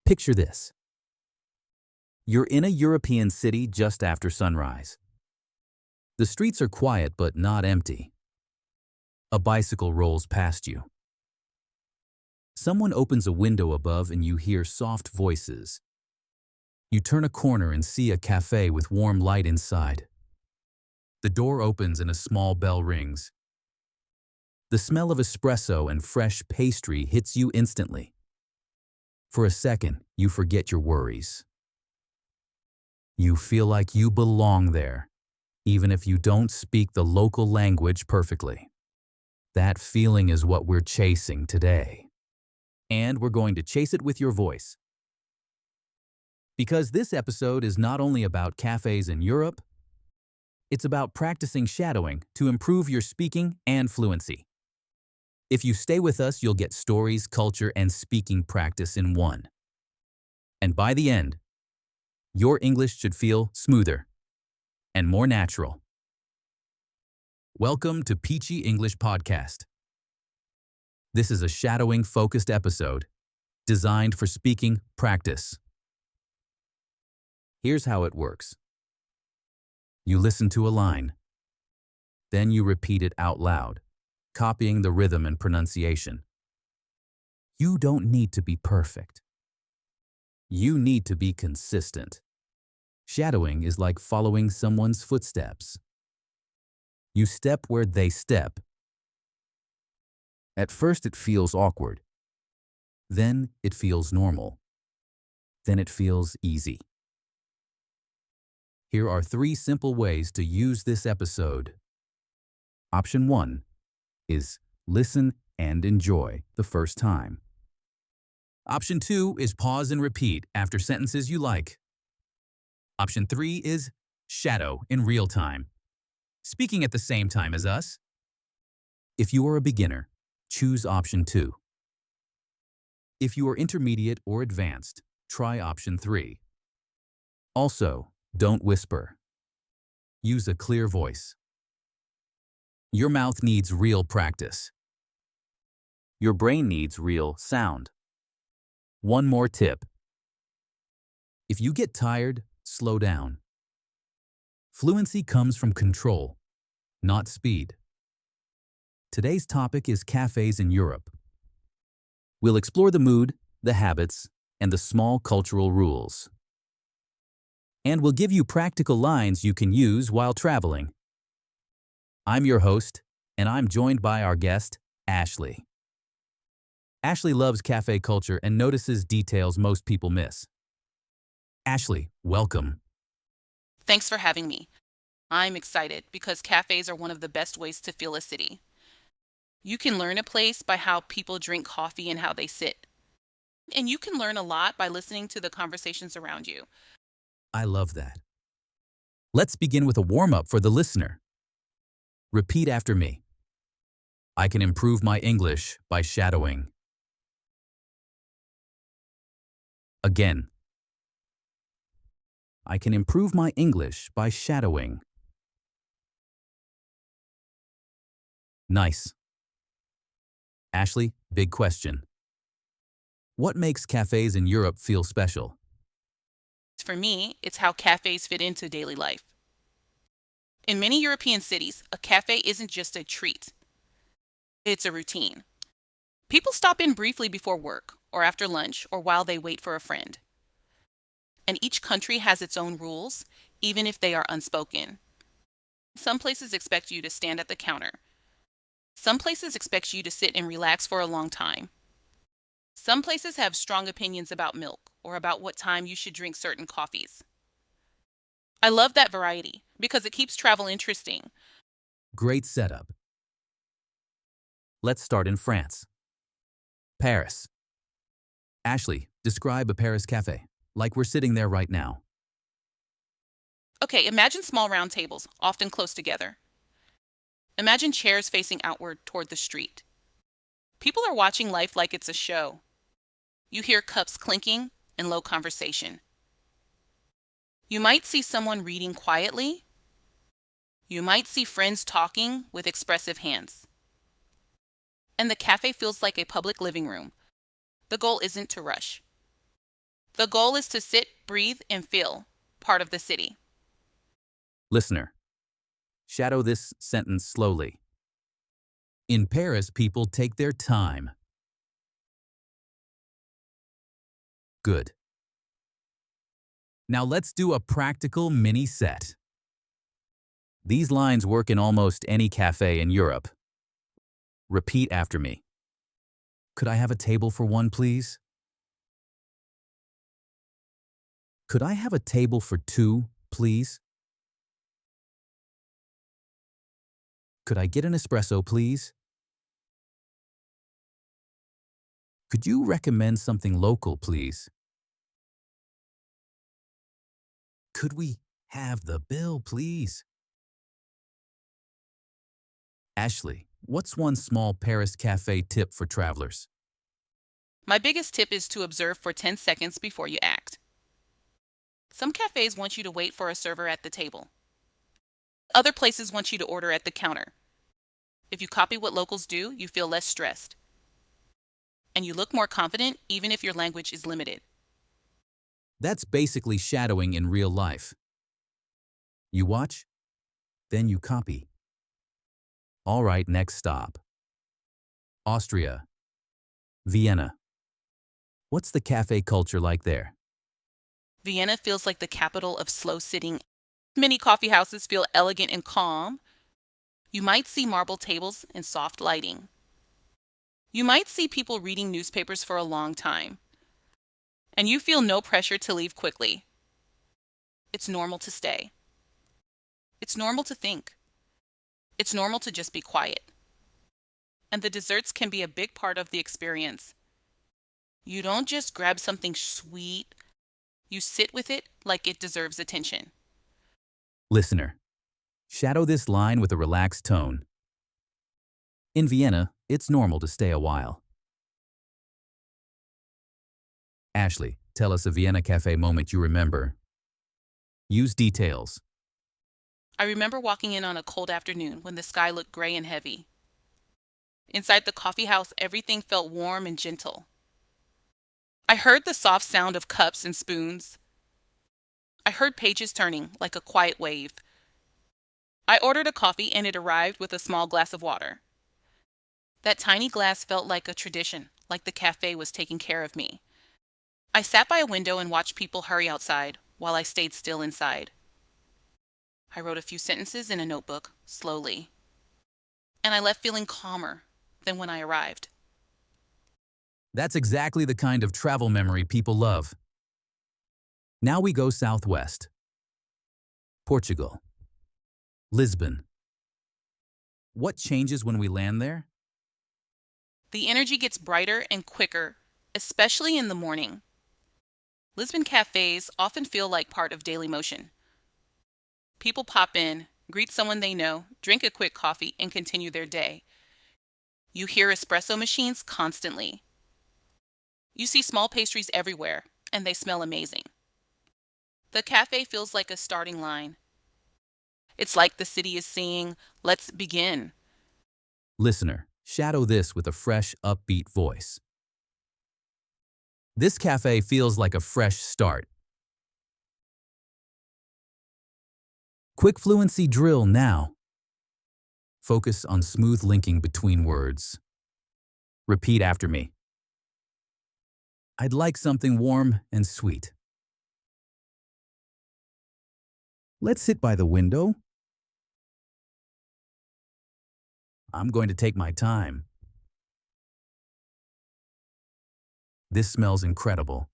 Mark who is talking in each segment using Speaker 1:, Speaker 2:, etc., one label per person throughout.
Speaker 1: Picture this. You're in a European city just after sunrise. The streets are quiet but not empty. A bicycle rolls past you. Someone opens a window above and you hear soft voices. You turn a corner and see a cafe with warm light inside. The door opens and a small bell rings. The smell of espresso and fresh pastry hits you instantly. For a second, you forget your worries. You feel like you belong there, even if you don't speak the local language perfectly. That feeling is what we're chasing today. And we're going to chase it with your voice. Because this episode is not only about cafes in Europe, it's about practicing shadowing to improve your speaking and fluency. If you stay with us, you'll get stories, culture, and speaking practice in one. And by the end, your English should feel smoother and more natural. Welcome to Peachy English Podcast. This is a shadowing-focused episode designed for speaking practice. Here's how it works. You listen to a line. Then you repeat it out loud, copying the rhythm and pronunciation. You don't need to be perfect. You need to be consistent. Shadowing is like following someone's footsteps. You step where they step. At first it feels awkward. Then it feels normal. Then it feels easy. Here are 3 simple ways to use this episode. Option 1 is listen and enjoy the first time. Option 2 is pause and repeat after sentences you like. Option 3 is shadow in real time, speaking at the same time as us. If you are a beginner, choose option 2. If you are intermediate or advanced, try option 3. Also, don't whisper. Use a clear voice. Your mouth needs real practice. Your brain needs real sound. One more tip. If you get tired, slow down. Fluency comes from control, not speed. Today's topic is cafes in Europe. We'll explore the mood, the habits, and the small cultural rules. And we'll give you practical lines you can use while traveling. I'm your host, and I'm joined by our guest, Ashley. Ashley loves cafe culture and notices details most people miss. Ashley, welcome.
Speaker 2: Thanks for having me. I'm excited because cafes are one of the best ways to feel a city. You can learn a place by how people drink coffee and how they sit. And you can learn a lot by listening to the conversations around you.
Speaker 1: I love that. Let's begin with a warm-up for the listener. Repeat after me. I can improve my English by shadowing. Again. I can improve my English by shadowing. Nice. Ashley, big question. What makes cafes in Europe feel special?
Speaker 2: For me, it's how cafes fit into daily life. In many European cities, a cafe isn't just a treat. It's a routine. People stop in briefly before work, or after lunch, or while they wait for a friend. And each country has its own rules, even if they are unspoken. Some places expect you to stand at the counter. Some places expect you to sit and relax for a long time. Some places have strong opinions about milk or about what time you should drink certain coffees. I love that variety because it keeps travel interesting.
Speaker 1: Great setup. Let's start in France. Paris. Ashley, describe a Paris cafe, like we're sitting there right now.
Speaker 2: Okay, imagine small round tables, often close together. Imagine chairs facing outward toward the street. People are watching life like it's a show. You hear cups clinking and low conversation. You might see someone reading quietly. You might see friends talking with expressive hands. And the cafe feels like a public living room. The goal isn't to rush. The goal is to sit, breathe, and feel part of the city.
Speaker 1: Listener, shadow this sentence slowly. In Paris, people take their time. Good. Now let's do a practical mini set. These lines work in almost any cafe in Europe. Repeat after me. Could I have a table for one, please? Could I have a table for two, please? Could I get an espresso, please? Could you recommend something local, please? Could we have the bill, please? Ashley, what's one small Paris cafe tip for travelers?
Speaker 2: My biggest tip is to observe for 10 seconds before you act. Some cafes want you to wait for a server at the table. Other places want you to order at the counter. If you copy what locals do, you feel less stressed. And you look more confident even if your language is limited.
Speaker 1: That's basically shadowing in real life. You watch, then you copy. All right, next stop. Austria. Vienna. What's the cafe culture like there?
Speaker 2: Vienna feels like the capital of slow sitting. Many coffee houses feel elegant and calm. You might see marble tables and soft lighting. You might see people reading newspapers for a long time. And you feel no pressure to leave quickly. It's normal to stay. It's normal to think. It's normal to just be quiet. And the desserts can be a big part of the experience. You don't just grab something sweet. You sit with it like it deserves attention.
Speaker 1: Listener, shadow this line with a relaxed tone. In Vienna, it's normal to stay a while. Ashley, tell us a Vienna cafe moment you remember. Use details.
Speaker 2: I remember walking in on a cold afternoon when the sky looked gray and heavy. Inside the coffee house, everything felt warm and gentle. I heard the soft sound of cups and spoons. I heard pages turning like a quiet wave. I ordered a coffee and it arrived with a small glass of water. That tiny glass felt like a tradition, like the cafe was taking care of me. I sat by a window and watched people hurry outside while I stayed still inside. I wrote a few sentences in a notebook, slowly. And I left feeling calmer than when I arrived.
Speaker 1: That's exactly the kind of travel memory people love. Now we go southwest. Portugal. Lisbon. What changes when we land there?
Speaker 2: The energy gets brighter and quicker, especially in the morning. Lisbon cafes often feel like part of daily motion. People pop in, greet someone they know, drink a quick coffee, and continue their day. You hear espresso machines constantly. You see small pastries everywhere, and they smell amazing. The cafe feels like a starting line. It's like the city is saying, "Let's begin."
Speaker 1: Listener, shadow this with a fresh, upbeat voice. This cafe feels like a fresh start. Quick fluency drill now. Focus on smooth linking between words. Repeat after me. I'd like something warm and sweet. Let's sit by the window. I'm going to take my time. This smells incredible.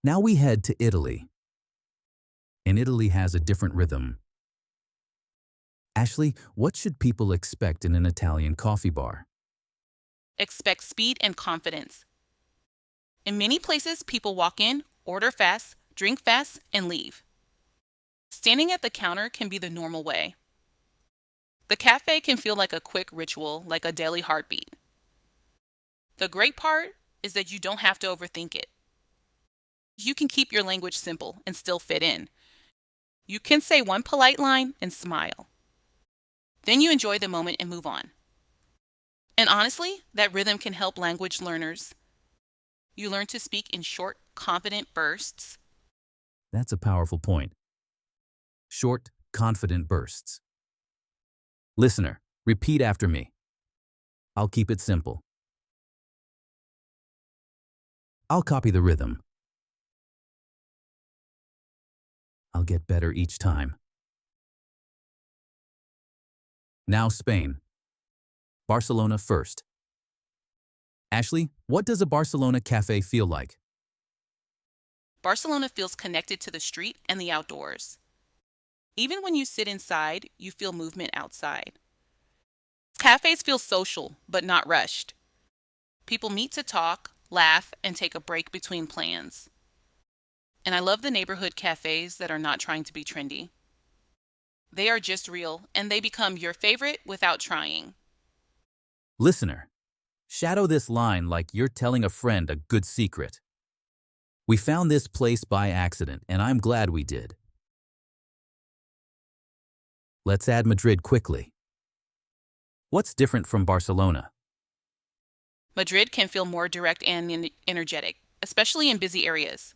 Speaker 1: Now we head to Italy. And Italy has a different rhythm. Ashley, what should people expect in an Italian coffee bar?
Speaker 2: Expect speed and confidence. In many places, people walk in, order fast, drink fast, and leave. Standing at the counter can be the normal way. The cafe can feel like a quick ritual, like a daily heartbeat. The great part is that you don't have to overthink it. You can keep your language simple and still fit in. You can say one polite line and smile. Then you enjoy the moment and move on. And honestly, that rhythm can help language learners. You learn to speak in short, confident bursts.
Speaker 1: That's a powerful point. Short, confident bursts. Listener, repeat after me. I'll keep it simple. I'll copy the rhythm. I'll get better each time. Now Spain. Barcelona first. Ashley, what does a Barcelona cafe feel like?
Speaker 2: Barcelona feels connected to the street and the outdoors. Even when you sit inside, you feel movement outside. Cafes feel social, but not rushed. People meet to talk, laugh, and take a break between plans. And I love the neighborhood cafes that are not trying to be trendy. They are just real, and they become your favorite without trying.
Speaker 1: Listener, shadow this line like you're telling a friend a good secret. We found this place by accident, and I'm glad we did. Let's add Madrid quickly. What's different from Barcelona?
Speaker 2: Madrid can feel more direct and energetic, especially in busy areas.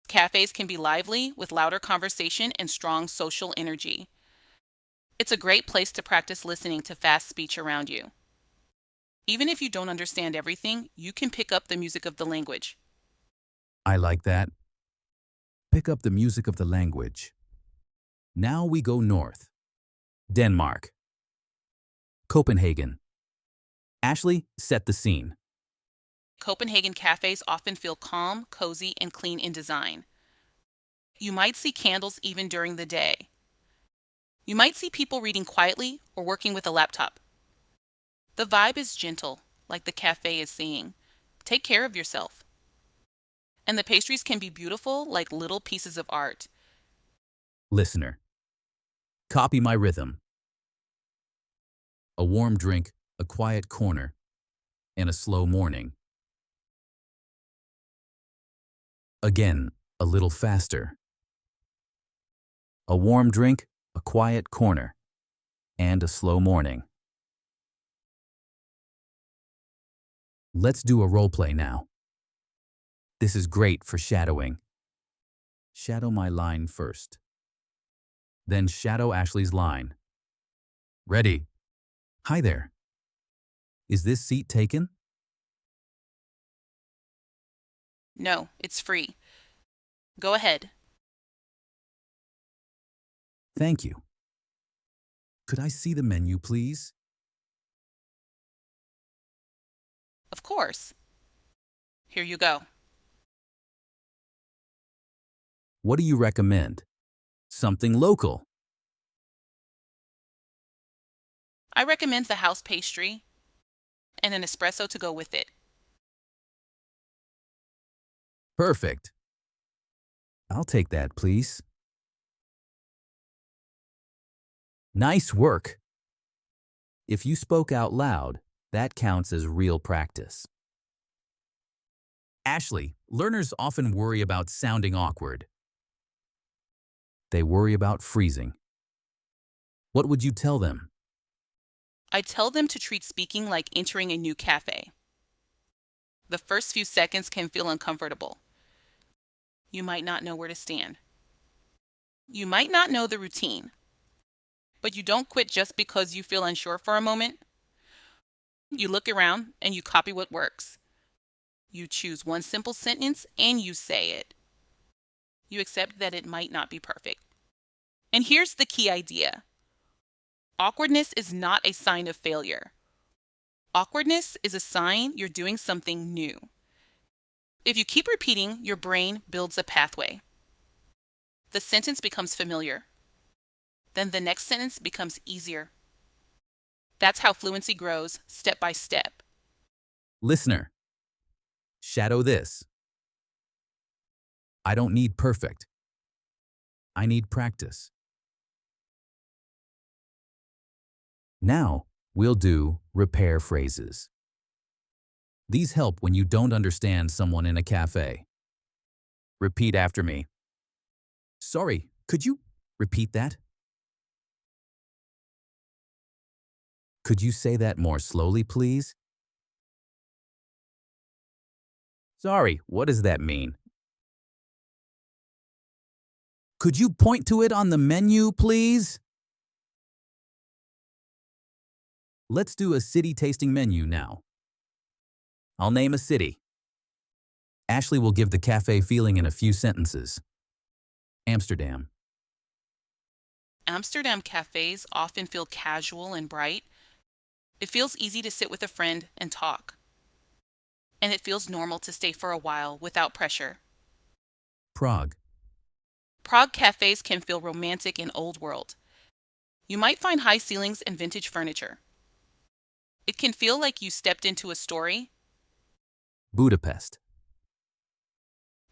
Speaker 2: Cafes can be lively with louder conversation and strong social energy. It's a great place to practice listening to fast speech around you. Even if you don't understand everything, you can pick up the music of the language.
Speaker 1: I like that. Pick up the music of the language. Now we go north. Denmark. Copenhagen. Ashley, set the scene.
Speaker 2: Copenhagen cafes often feel calm, cozy, and clean in design. You might see candles even during the day. You might see people reading quietly or working with a laptop. The vibe is gentle, like the cafe is saying, take care of yourself. And the pastries can be beautiful, like little pieces of art.
Speaker 1: Listener, copy my rhythm. A warm drink, a quiet corner, and a slow morning. Again, a little faster. A warm drink, a quiet corner, and a slow morning. Let's do a role play now. This is great for shadowing. Shadow my line first. Then shadow Ashley's line. Ready? Hi there. Is this seat taken?
Speaker 2: No, it's free. Go ahead.
Speaker 1: Thank you. Could I see the menu, please?
Speaker 2: Of course. Here you go.
Speaker 1: What do you recommend? Something local.
Speaker 2: I recommend the house pastry and an espresso to go with it.
Speaker 1: Perfect. I'll take that, please. Nice work. If you spoke out loud, that counts as real practice. Ashley, learners often worry about sounding awkward. They worry about freezing. What would you tell them?
Speaker 2: I tell them to treat speaking like entering a new cafe. The first few seconds can feel uncomfortable. You might not know where to stand. You might not know the routine. But you don't quit just because you feel unsure for a moment. You look around and you copy what works. You choose one simple sentence and you say it. You accept that it might not be perfect. And here's the key idea. Awkwardness is not a sign of failure. Awkwardness is a sign you're doing something new. If you keep repeating, your brain builds a pathway. The sentence becomes familiar. Then the next sentence becomes easier. That's how fluency grows, step by step.
Speaker 1: Listener, shadow this. I don't need perfect. I need practice. Now, we'll do repair phrases. These help when you don't understand someone in a cafe. Repeat after me. Sorry, could you repeat that? Could you say that more slowly, please? Sorry, what does that mean? Could you point to it on the menu, please? Let's do a city tasting menu now. I'll name a city. Ashley will give the cafe feeling in a few sentences. Amsterdam.
Speaker 2: Amsterdam cafes often feel casual and bright. It feels easy to sit with a friend and talk. And it feels normal to stay for a while without pressure.
Speaker 1: Prague.
Speaker 2: Prague cafes can feel romantic and old world. You might find high ceilings and vintage furniture. It can feel like you stepped into a story.
Speaker 1: Budapest.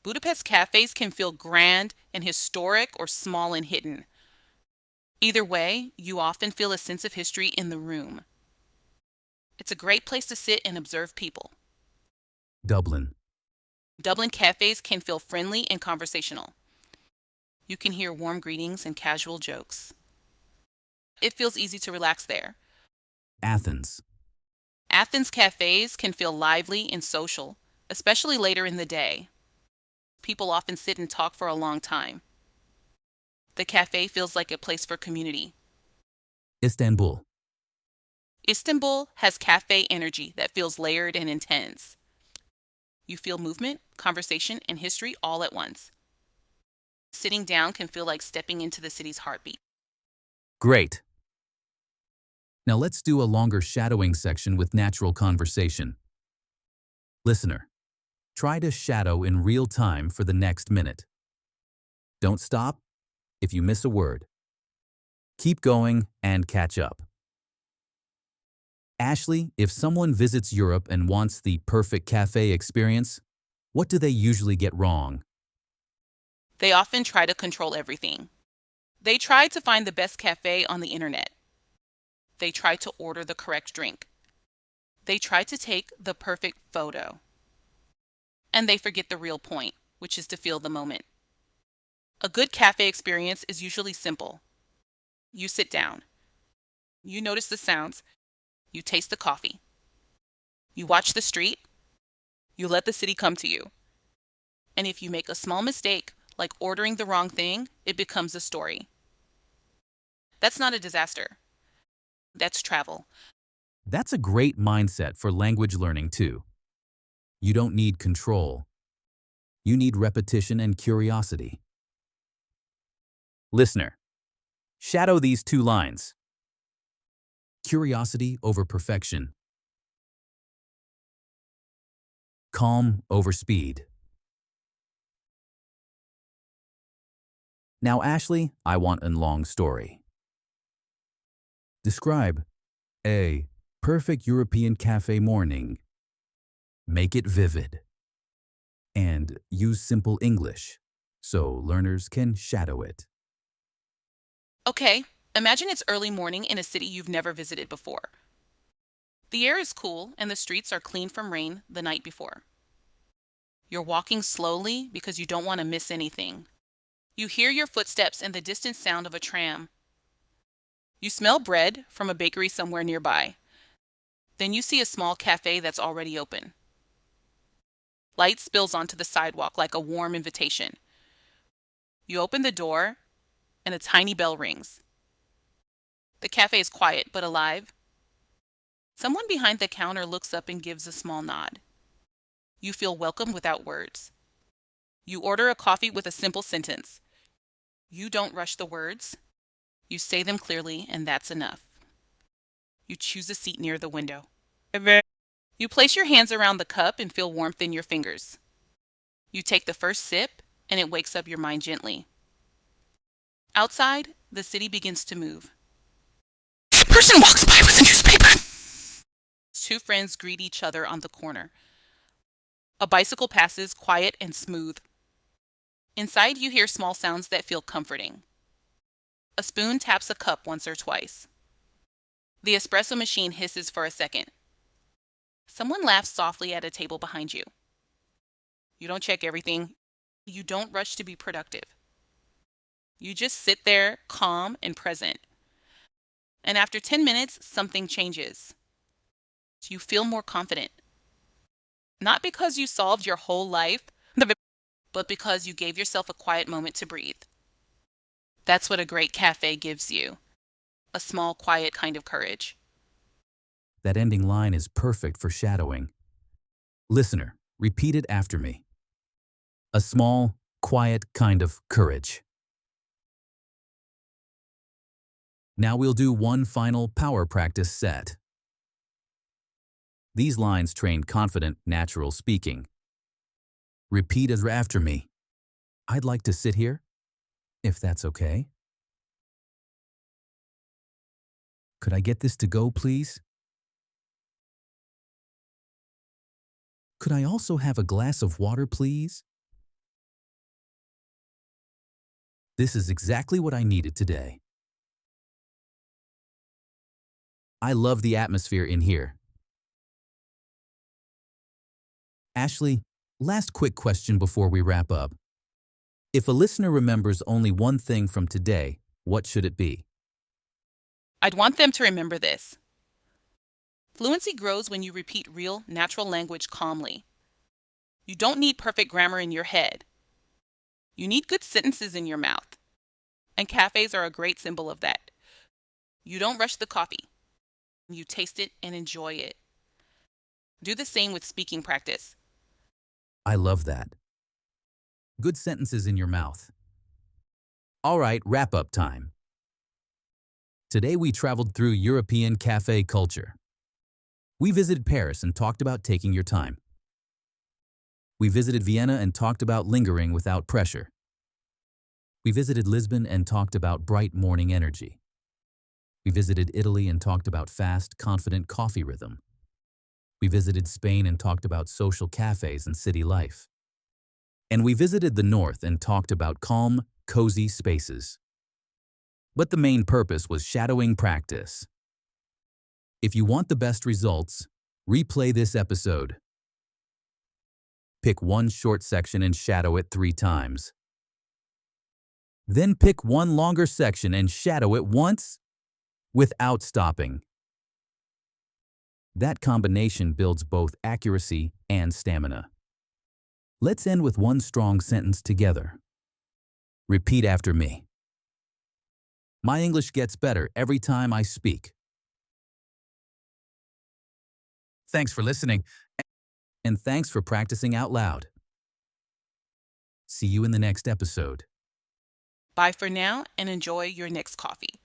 Speaker 2: Budapest cafes can feel grand and historic or small and hidden. Either way, you often feel a sense of history in the room. It's a great place to sit and observe people.
Speaker 1: Dublin.
Speaker 2: Dublin cafes can feel friendly and conversational. You can hear warm greetings and casual jokes. It feels easy to relax there.
Speaker 1: Athens.
Speaker 2: Athens cafes can feel lively and social, especially later in the day. People often sit and talk for a long time. The cafe feels like a place for community.
Speaker 1: Istanbul.
Speaker 2: Istanbul has cafe energy that feels layered and intense. You feel movement, conversation, and history all at once. Sitting down can feel like stepping into the city's heartbeat.
Speaker 1: Great. Now let's do a longer shadowing section with natural conversation. Listener, try to shadow in real time for the next minute. Don't stop if you miss a word. Keep going and catch up. Ashley, if someone visits Europe and wants the perfect cafe experience, what do they usually get wrong?
Speaker 2: They often try to control everything. They try to find the best cafe on the internet. They try to order the correct drink. They try to take the perfect photo. And they forget the real point, which is to feel the moment. A good cafe experience is usually simple. You sit down. You notice the sounds. You taste the coffee. You watch the street. You let the city come to you. And if you make a small mistake, like ordering the wrong thing, it becomes a story. That's not a disaster. That's travel.
Speaker 1: That's a great mindset for language learning too. You don't need control. You need repetition and curiosity. Listener, shadow these two lines. Curiosity over perfection. Calm over speed. Now, Ashley, I want a long story. Describe a perfect European cafe morning. Make it vivid. And use simple English so learners can shadow it.
Speaker 2: Okay, imagine it's early morning in a city you've never visited before. The air is cool and the streets are clean from rain the night before. You're walking slowly because you don't want to miss anything. You hear your footsteps and the distant sound of a tram. You smell bread from a bakery somewhere nearby. Then you see a small cafe that's already open. Light spills onto the sidewalk like a warm invitation. You open the door and a tiny bell rings. The cafe is quiet but alive. Someone behind the counter looks up and gives a small nod. You feel welcome without words. You order a coffee with a simple sentence. You don't rush the words. You say them clearly, and that's enough. You choose a seat near the window. You place your hands around the cup and feel warmth in your fingers. You take the first sip, and it wakes up your mind gently. Outside, the city begins to move. A person walks by with a newspaper. Two friends greet each other on the corner. A bicycle passes, quiet and smooth. Inside, you hear small sounds that feel comforting. A spoon taps a cup once or twice. The espresso machine hisses for a second. Someone laughs softly at a table behind you. You don't check everything. You don't rush to be productive. You just sit there, calm and present. And after 10 minutes, something changes. You feel more confident. Not because you solved your whole life, but because you gave yourself a quiet moment to breathe. That's what a great cafe gives you, a small, quiet kind of courage.
Speaker 1: That ending line is perfect for shadowing. Listener, repeat it after me. A small, quiet kind of courage. Now we'll do one final power practice set. These lines train confident, natural speaking. Repeat it after me. I'd like to sit here, if that's okay. Could I get this to go, please? Could I also have a glass of water, please? This is exactly what I needed today. I love the atmosphere in here. Ashley, last quick question before we wrap up. If a listener remembers only one thing from today, what should it be?
Speaker 2: I'd want them to remember this. Fluency grows when you repeat real, natural language calmly. You don't need perfect grammar in your head. You need good sentences in your mouth. And cafes are a great symbol of that. You don't rush the coffee. You taste it and enjoy it. Do the same with speaking practice.
Speaker 1: I love that. Good sentences in your mouth. All right, wrap-up time. Today we traveled through European cafe culture. We visited Paris and talked about taking your time. We visited Vienna and talked about lingering without pressure. We visited Lisbon and talked about bright morning energy. We visited Italy and talked about fast, confident coffee rhythm. We visited Spain and talked about social cafes and city life. And we visited the North and talked about calm, cozy spaces. But the main purpose was shadowing practice. If you want the best results, replay this episode. Pick one short section and shadow it 3 times. Then pick one longer section and shadow it once without stopping. That combination builds both accuracy and stamina. Let's end with one strong sentence together. Repeat after me. My English gets better every time I speak. Thanks for listening, and thanks for practicing out loud. See you in the next episode.
Speaker 2: Bye for now and enjoy your next coffee.